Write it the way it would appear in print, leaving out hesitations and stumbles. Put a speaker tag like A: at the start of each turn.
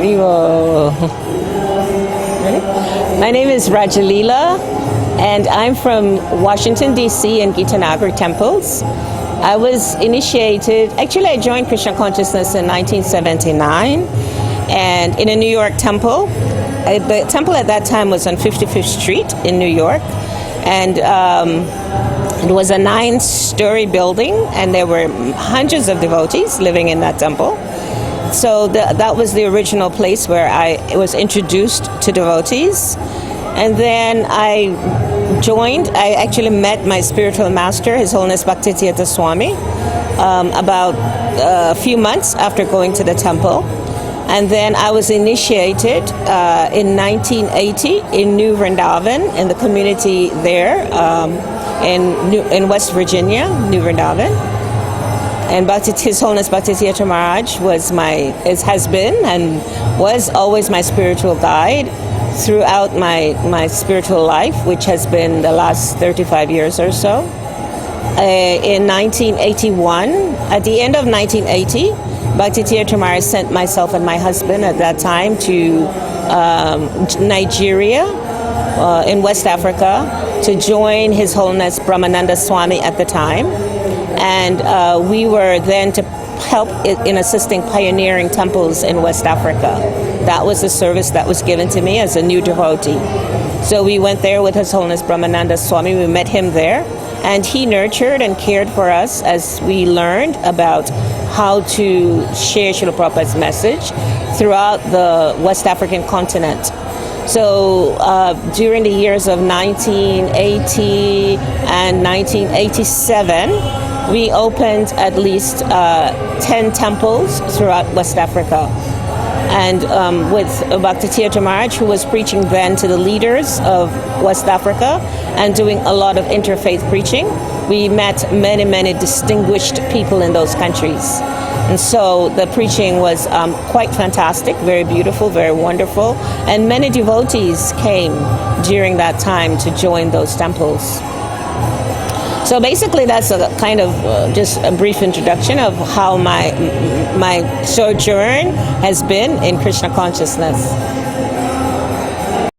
A: Haribo. My name is Vraja Lila, and I'm from Washington, D.C. and Gitanagara temples. I was initiated, actually I joined Krishna consciousness in 1979, and in a New York temple. The temple at that time was on 55th Street in New York, and it was a 9-story building, and there were hundreds of devotees living in that temple. So that was the original place where I was introduced to devotees. And then I actually met my spiritual master, His Holiness Bhaktisiddhanta Swami, about a few months after going to the temple. And then I was initiated in 1980 in New Vrindavan, in the community there in West Virginia, New Vrindavan. And His Holiness Bhaktisiddhanta Maharaj has been and was always my spiritual guide throughout my spiritual life, which has been the last 35 years or so. In 1981, at the end of 1980, Bhaktisiddhanta Maharaj sent myself and my husband at that time to Nigeria in West Africa to join His Holiness Brahmananda Swami at the time. And we were then to help in assisting pioneering temples in West Africa. That was the service that was given to me as a new devotee. So we went there with His Holiness Brahmananda Swami. We met him there, and he nurtured and cared for us as we learned about how to share Srila Prabhupada's message throughout the West African continent. So during the years of 1980 and 1987, we opened at least 10 temples throughout West Africa. And with Bhaktisiddhanta Maharaj, who was preaching then to the leaders of West Africa and doing a lot of interfaith preaching, we met many, many distinguished people in those countries. And so the preaching was quite fantastic, very beautiful, very wonderful. And many devotees came during that time to join those temples. So basically, that's a kind of just a brief introduction of how my sojourn has been in Krishna consciousness.